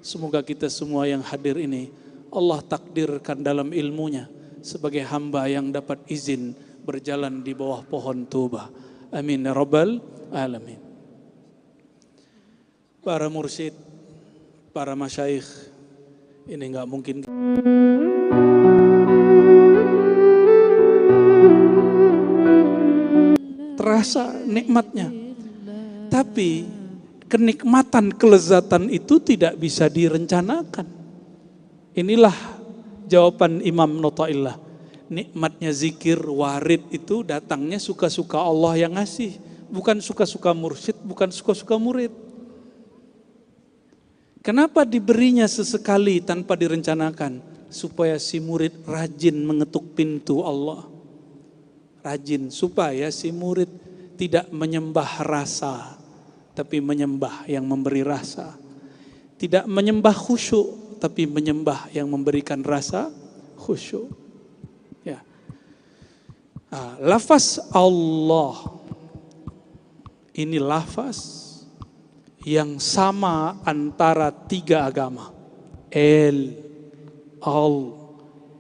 Semoga kita semua yang hadir ini Allah takdirkan dalam ilmunya sebagai hamba yang dapat izin berjalan di bawah pohon Tuba. Amin ya rabbal alamin. Para mursyid, para masyayikh, ini nggak mungkin terasa nikmatnya. Tapi kenikmatan, kelezatan itu tidak bisa direncanakan. Inilah jawaban Imam Nota'illah. Nikmatnya zikir, warid itu datangnya suka-suka Allah yang ngasih. Bukan suka-suka mursyid, bukan suka-suka murid. Kenapa diberinya sesekali tanpa direncanakan? Supaya si murid rajin mengetuk pintu Allah. Rajin, supaya si murid tidak menyembah rasa, tapi menyembah yang memberi rasa. Tidak menyembah khusyuk, tapi menyembah yang memberikan rasa khusyuk. Ya. Lafaz Allah ini lafaz yang sama antara tiga agama. Al,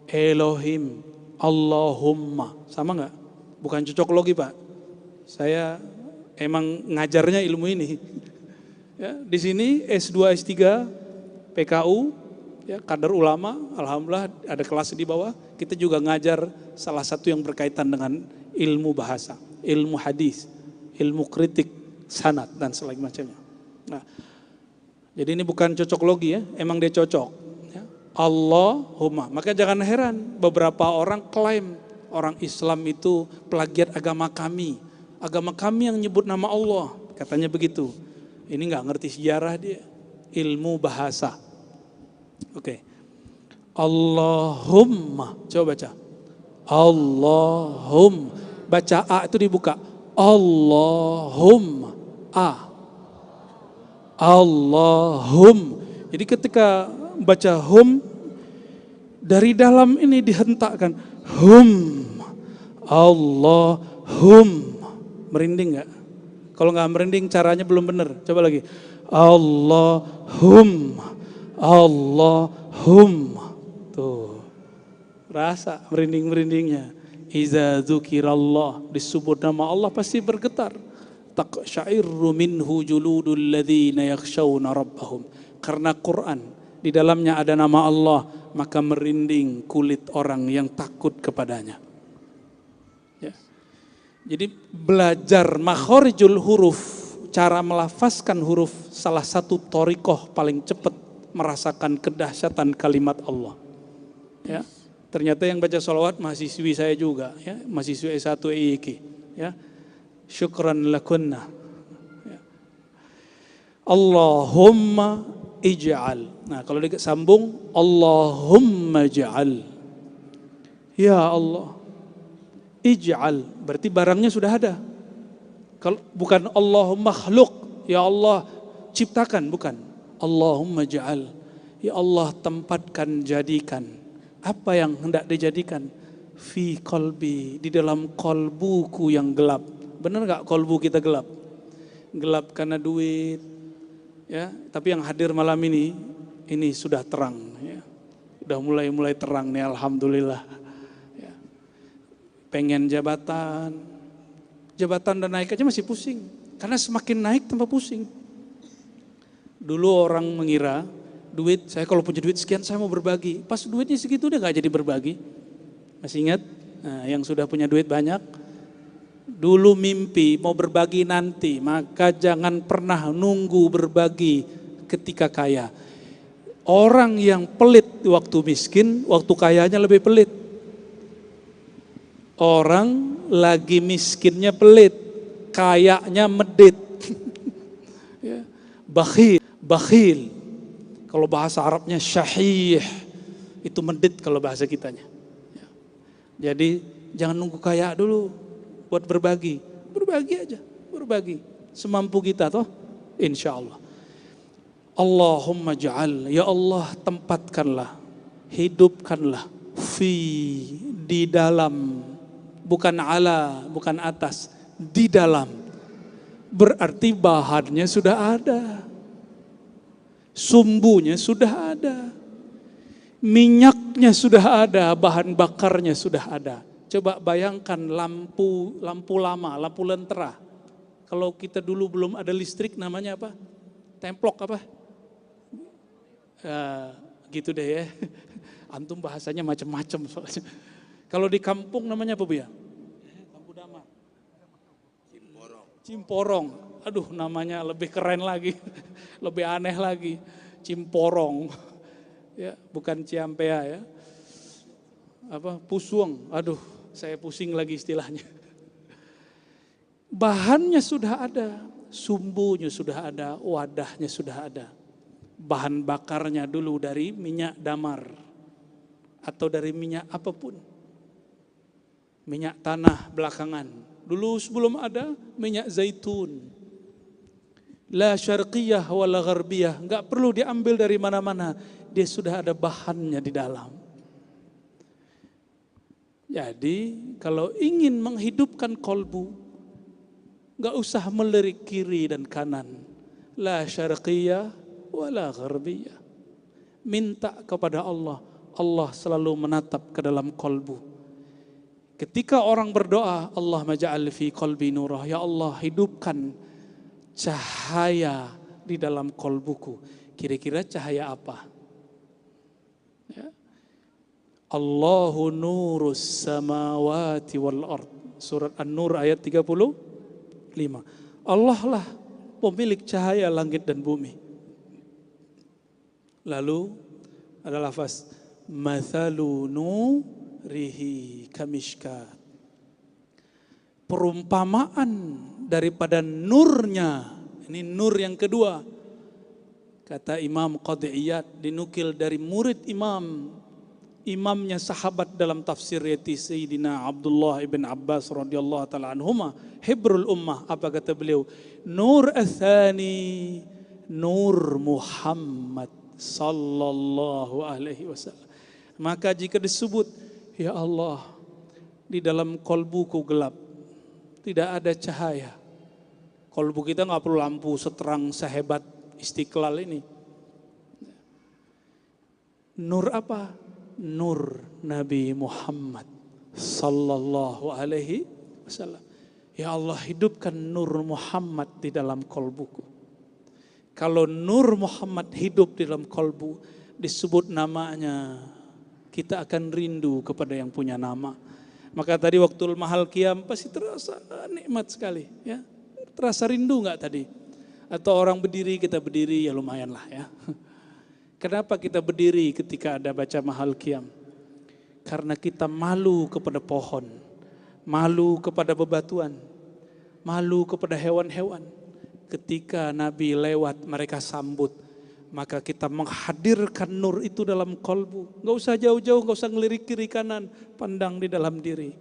Elohim, Allahumma. Sama nggak? Bukan cocok logi Pak. Saya emang ngajarnya ilmu ini. Ya, di sini S2, S3, PKU, ya, kadar ulama, alhamdulillah ada kelas di bawah. Kita juga ngajar salah satu yang berkaitan dengan ilmu bahasa, ilmu hadis, ilmu kritik, sanad dan sebagainya macamnya. Nah, jadi ini bukan cocok logi ya, emang dia cocok. Ya. Allahumma. Maka jangan heran beberapa orang klaim orang Islam itu plagiat agama kami. Agama kami yang nyebut nama Allah, katanya begitu. Ini nggak ngerti sejarah dia, ilmu bahasa. Oke. Allahumma, coba baca. Allahumma, baca A itu dibuka. Allahumma, A. Allahum. Jadi ketika baca hum, dari dalam ini dihentakkan. Hum, Allahum. Merinding gak? Kalau gak merinding caranya belum benar. Coba lagi. Allahum, Allahum. Tuh, rasa merinding-merindingnya. Iza dzukirallah, disebut nama Allah pasti bergetar. Taqsya'irru minhu juludul ladzina yakhshawna rabbahum. Karena Quran di dalamnya ada nama Allah, maka merinding kulit orang yang takut kepadanya. Ya. Jadi belajar makhorijul huruf, cara melafazkan huruf, salah satu thoriqoh paling cepat merasakan kedahsyatan kalimat Allah. Ya. Ternyata yang baca sholawat mahasiswi saya juga, ya, mahasiswi S1 EIK, ya. Syukran lakunna. Ya. Allahumma ij'al. Nah, kalau disambung Allahumma ij'al. Ya Allah, ij'al berarti barangnya sudah ada. Kalau bukan Allahumma makhluk, ya Allah ciptakan, bukan. Allahumma ij'al. Ya Allah tempatkan, jadikan. Apa yang hendak dijadikan? Fi qalbi, di dalam kolbuku yang gelap. Benar gak kolbu kita gelap? Gelap karena duit. Ya, tapi yang hadir malam ini sudah terang. Ya. Udah mulai terang nih, alhamdulillah. Ya. Pengen jabatan dan naik aja masih pusing. Karena semakin naik tambah pusing. Dulu orang mengira duit, saya kalau punya duit sekian saya mau berbagi. Pas duitnya segitu udah gak jadi berbagi. Masih ingat? Nah, yang sudah punya duit banyak. Dulu mimpi mau berbagi nanti, maka jangan pernah nunggu berbagi ketika kaya. Orang yang pelit waktu miskin, waktu kayanya lebih pelit. Orang lagi miskinnya pelit, kayanya medit. Ya. Bakhil. Kalau bahasa Arabnya syahih, itu medit kalau bahasa kitanya. Ya. Jadi jangan nunggu kaya dulu buat berbagi aja, berbagi semampu kita toh, insya Allah. Allahumma ja'al, ya Allah tempatkanlah, hidupkanlah, di dalam, bukan ala, bukan atas, di dalam, berarti bahannya sudah ada. Sumbunya sudah ada. Minyaknya sudah ada, bahan bakarnya sudah ada. Coba bayangkan lampu lama, lampu lentera. Kalau kita dulu belum ada listrik namanya apa? Templok apa? Gitu deh ya. Antum bahasanya macam-macam soalnya. Kalau di kampung namanya apa Bu ya? Lampu damar. Cimporong. Aduh namanya lebih keren lagi. Lebih aneh lagi. Cimporong. Ya, bukan ciampea ya. Apa? Pusuang. Aduh, saya pusing lagi istilahnya. Bahannya sudah ada, sumbunya sudah ada, wadahnya sudah ada. Bahan bakarnya dulu dari minyak damar atau dari minyak apapun. Minyak tanah belakangan. Dulu sebelum ada minyak zaitun. La syarqiyah wala gharbiyah, enggak perlu diambil dari mana-mana. Dia sudah ada bahannya di dalam. Jadi kalau ingin menghidupkan kolbu, enggak usah melirik kiri dan kanan. La syarqiyah wala gharbiyah. Minta kepada Allah, Allah selalu menatap ke dalam kolbu. Ketika orang berdoa, Allah maja'al fi qalbi nurah, ya Allah hidupkan cahaya di dalam kolbuku. Kira-kira cahaya apa? Ya. Allahu nurus samawati wal ard. Surat An-Nur ayat 35. Allah lah pemilik cahaya langit dan bumi. Lalu ada lafaz mathalu nurihi kamishkat. Perumpamaan daripada nurnya, ini nur yang kedua. Kata Imam Qad'iyat, dinukil dari murid imamnya sahabat dalam tafsir yaitu Sayyidina Abdullah ibn Abbas radhiyallahu ta'ala anhuma, hibrul ummah. Apa kata beliau? Nur athani, nur Muhammad sallallahu alaihi wasallam. Maka jika disebut, ya Allah, di dalam kolbuku gelap, tidak ada cahaya. Kolbu kita nggak perlu lampu seterang sehebat Istiqlal ini. Nur apa? Nur Nabi Muhammad sallallahu alaihi wasallam. Ya Allah, hidupkan nur Muhammad di dalam kolbuku. Kalau nur Muhammad hidup di dalam kolbu, disebut namanya, kita akan rindu kepada yang punya nama. Maka tadi waktu mahal qiyam pasti terasa nikmat sekali, ya. Terasa rindu nggak tadi? Atau orang berdiri, kita berdiri, ya lumayan lah ya. Kenapa kita berdiri ketika ada baca mahal qiyam? Karena kita malu kepada pohon, malu kepada bebatuan, malu kepada hewan-hewan. Ketika Nabi lewat, mereka sambut. Maka kita menghadirkan nur itu dalam kolbu. Gak usah jauh-jauh, gak usah ngelirik kiri kanan. Pandang di dalam diri.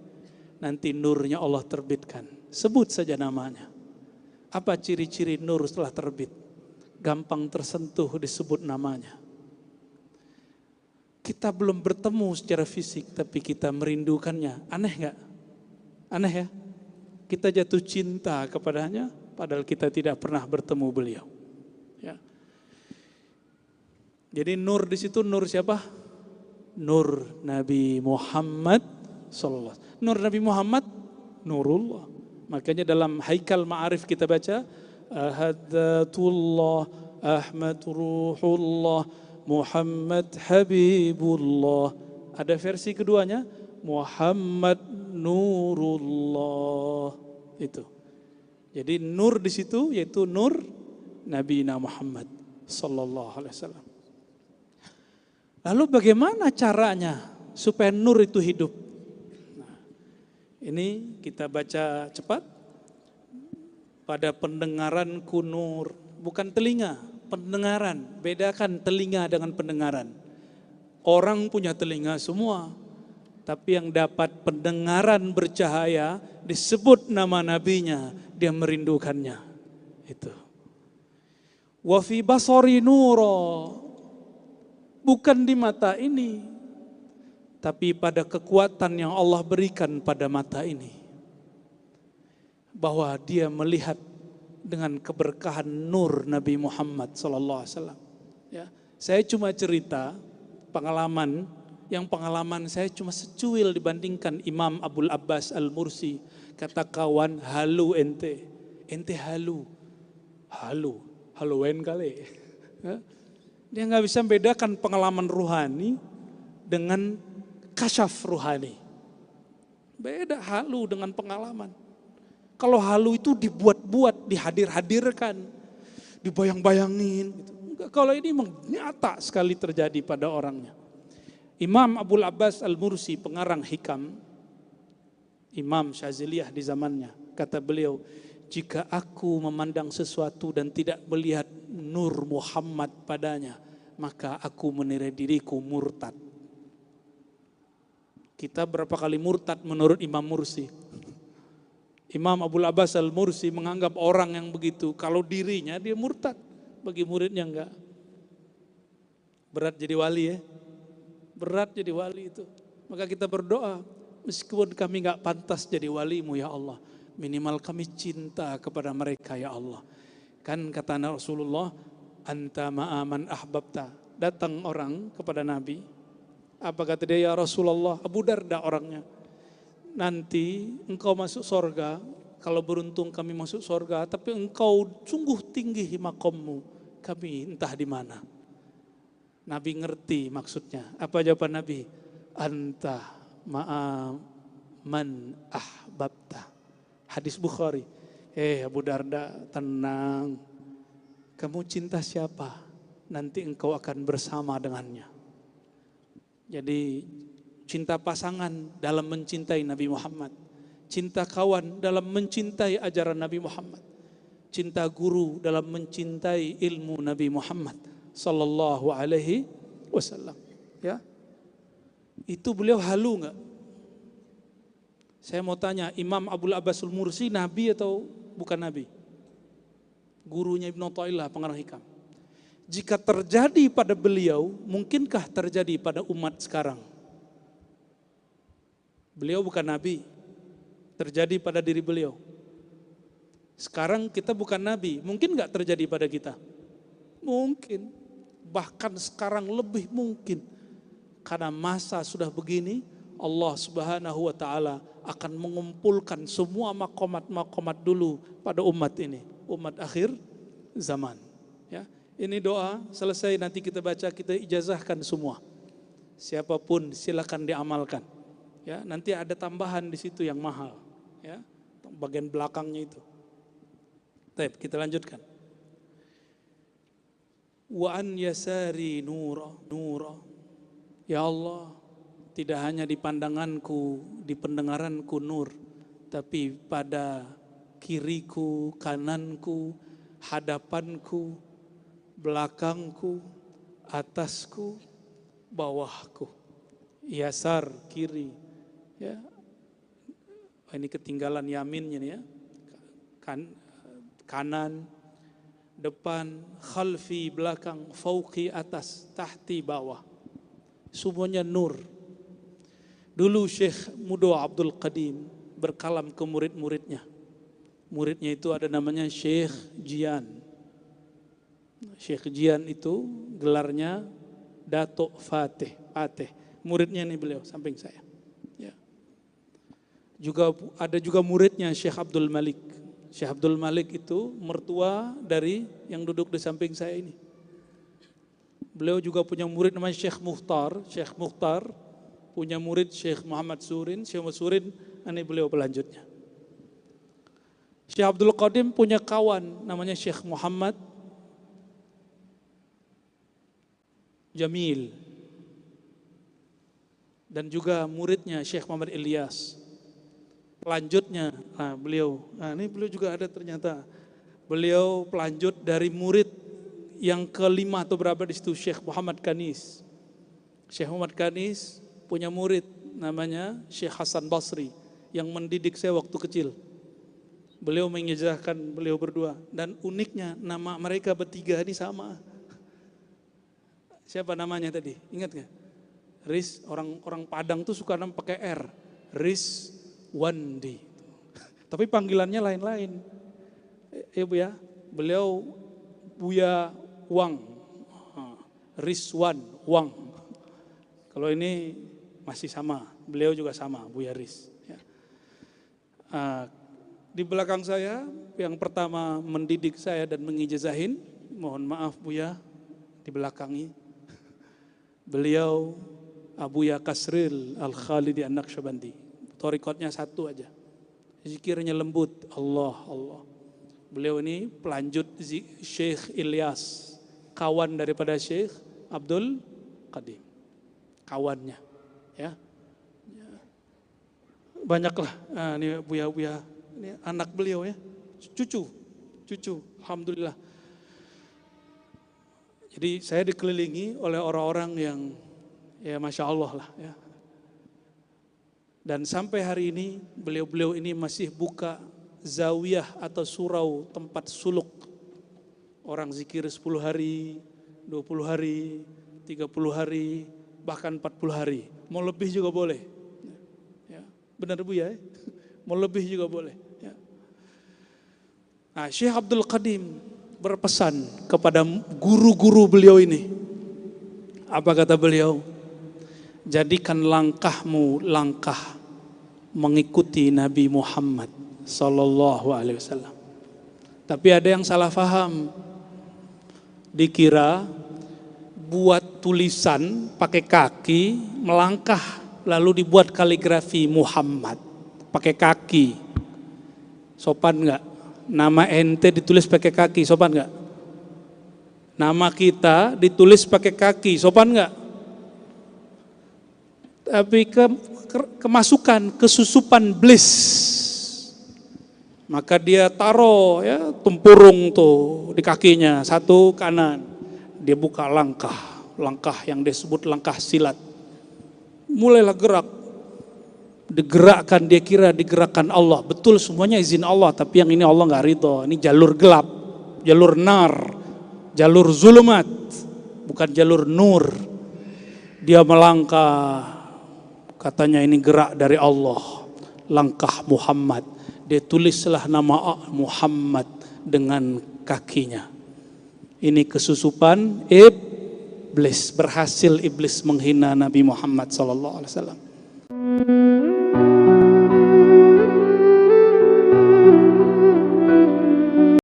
Nanti nurnya Allah terbitkan. Sebut saja namanya. Apa ciri-ciri nur setelah terbit? Gampang tersentuh disebut namanya. Kita belum bertemu secara fisik, tapi kita merindukannya. Aneh gak? Aneh ya? Kita jatuh cinta kepadanya, padahal kita tidak pernah bertemu beliau. Ya. Jadi nur di situ nur siapa? Nur Nabi Muhammad sallallahu alaihi wasallam. Nur Nabi Muhammad nurullah. Makanya dalam Haikal Ma'arif kita baca Ahadatullah, Ahmad Ruhullah, Muhammad Habibullah. Ada versi keduanya Muhammad Nurullah. Itu. Jadi nur di situ yaitu nur Nabi Muhammad sallallahu alaihi wasallam. Lalu bagaimana caranya supaya nur itu hidup? Nah, ini kita baca cepat. Pada pendengaranku nur, bukan telinga, pendengaran. Bedakan telinga dengan pendengaran. Orang punya telinga semua, tapi yang dapat pendengaran bercahaya disebut nama nabinya, dia merindukannya. Itu. Wa fi basari nura. Bukan di mata ini, tapi pada kekuatan yang Allah berikan pada mata ini. Bahwa dia melihat dengan keberkahan nur Nabi Muhammad sallallahu alaihi wasallam. Ya, saya cuma cerita pengalaman, yang pengalaman saya cuma secuil dibandingkan Imam Abul Abbas Al-Mursi. Kata kawan, halu ente halu, haluin kali. Ya. Dia nggak bisa membedakan pengalaman ruhani dengan kasyaf ruhani. Beda halu dengan pengalaman. Kalau halu itu dibuat-buat, dihadir-hadirkan, dibayang-bayangin. Gitu. Kalau ini nyata sekali terjadi pada orangnya. Imam Abul Abbas Al-Mursi, pengarang Hikam, Imam Syaziliyah di zamannya, kata beliau, jika aku memandang sesuatu dan tidak melihat nur Muhammad padanya, maka aku menilai diriku murtad. Kita berapa kali murtad menurut Imam Mursi? Imam Abul Abbas Al-Mursi menganggap orang yang begitu, kalau dirinya dia murtad, bagi muridnya enggak. Berat jadi wali ya. Berat jadi wali itu. Maka kita berdoa, meskipun kami enggak pantas jadi walimu ya Allah, minimal kami cinta kepada mereka ya Allah. Kan kata Rasulullah, anta ma'aman ahbabta. Datang orang kepada Nabi. Apa kata dia, ya Rasulullah? Abu Darda orangnya. Nanti engkau masuk sorga, kalau beruntung kami masuk sorga, tapi engkau sungguh tinggi makommu, kami entah di mana. Nabi ngerti maksudnya. Apa jawaban Nabi? Anta ma'aman ahbabta. Hadis Bukhari. Abu Darda, tenang. Kamu cinta siapa? Nanti engkau akan bersama dengannya. Jadi cinta pasangan dalam mencintai Nabi Muhammad. Cinta kawan dalam mencintai ajaran Nabi Muhammad. Cinta guru dalam mencintai ilmu Nabi Muhammad sallallahu alaihi wasallam. Ya. Itu beliau halu enggak? Saya mau tanya, Imam Abul Abbas Al-Mursi nabi atau bukan nabi? Gurunya Ibnu Athaillah, pengarang Hikam. Jika terjadi pada beliau, mungkinkah terjadi pada umat sekarang? Beliau bukan nabi, terjadi pada diri beliau. Sekarang kita bukan nabi, mungkin gak terjadi pada kita? Mungkin, bahkan sekarang lebih mungkin. Karena masa sudah begini, Allah Subhanahu wa ta'ala akan mengumpulkan semua makomat-makomat dulu pada umat ini, umat akhir zaman. Ya, ini doa selesai nanti kita baca, kita ijazahkan semua. Siapapun silakan diamalkan. Ya, nanti ada tambahan di situ yang mahal, ya, bagian belakangnya itu. Baik, kita lanjutkan. Wa an yasari nura. Ya Allah, tidak hanya di pandanganku, di pendengaranku nur, tapi pada kiriku, kananku, hadapanku, belakangku, atasku, bawahku. Yasar, kiri. Ya, ini ketinggalan yaminnya nih ya. Kanan, depan, khalfi, belakang, fauqi, atas, tahti, bawah. Semuanya nur. Dulu Syekh Mudo Abdul Qadim berkalam ke murid-muridnya. Muridnya itu ada namanya Syekh Jian. Syekh Jian itu gelarnya Datuk Fatih. Muridnya ini beliau, samping saya. Ya. Ada juga muridnya Syekh Abdul Malik. Syekh Abdul Malik itu mertua dari yang duduk di samping saya ini. Beliau juga punya murid namanya Syekh Mukhtar. Syekh Mukhtar punya murid Syekh Muhammad Surin. Syekh Muhammad Surin, ini beliau pelanjutnya. Syekh Abdul Qadim punya kawan namanya Syekh Muhammad Jamil. Dan juga muridnya Syekh Muhammad Ilyas. Pelanjutnya, ini beliau juga ada ternyata. Beliau pelanjut dari murid yang kelima atau berapa di situ, Syekh Muhammad Kanis. Syekh Muhammad Kanis punya murid namanya Syekh Hasan Basri yang mendidik saya waktu kecil. Beliau mengijazahkan beliau berdua, dan uniknya nama mereka bertiga ini sama. Siapa namanya tadi? Ingat nggak? Riz, orang Padang tuh suka nama pakai R. Riz Wandi. Tapi panggilannya lain-lain. Ya Bu ya, beliau Buya Wang. Rizwan, Wang. Kalau ini masih sama, beliau juga sama, Buya Riz. Ya. Di belakang saya, yang pertama mendidik saya dan mengijazahin, mohon maaf Buya, di belakangnya. Beliau Abuya Kasril Al-Khalidi An-Naqsyabandi. Thariqatnya satu aja. Zikirnya lembut, Allah, Allah. Beliau ini pelanjut Syekh Ilyas, kawan daripada Syekh Abdul Qadim. Kawannya, ya. Banyaklah, ini Buya-buya, ini anak beliau ya, cucu, alhamdulillah. Jadi saya dikelilingi oleh orang-orang yang ya Masya Allah lah ya. Dan sampai hari ini beliau-beliau ini masih buka zawiyah atau surau tempat suluk. Orang zikir 10 hari, 20 hari, 30 hari, bahkan 40 hari. Mau lebih juga boleh. Ya, benar Bu ya? Mau lebih juga boleh. Ya. Nah, Syekh Abdul Qadim berpesan kepada guru-guru beliau ini. Apa kata beliau? Jadikan langkahmu langkah mengikuti Nabi Muhammad sallallahu alaihi wasallam. Tapi ada yang salah faham. Dikira buat tulisan pakai kaki, melangkah lalu dibuat kaligrafi Muhammad pakai kaki. Sopan enggak? Nama ente ditulis pakai kaki, sopan enggak? Nama kita ditulis pakai kaki, sopan enggak? Tapi kemasukan, kesusupan bliss. Maka dia taruh ya tempurung tuh di kakinya, satu kanan. Dia buka langkah yang disebut langkah silat. Mulailah gerak. Digerakkan, dia kira digerakkan Allah. Betul semuanya izin Allah, tapi yang ini Allah enggak ridho. Ini jalur gelap, jalur nar, jalur zulumat, bukan jalur nur. Dia melangkah, katanya ini gerak dari Allah, langkah Muhammad. Dia tulislah nama Muhammad dengan kakinya. Ini kesusupan iblis, berhasil iblis menghina Nabi Muhammad sallallahu alaihi wasallam.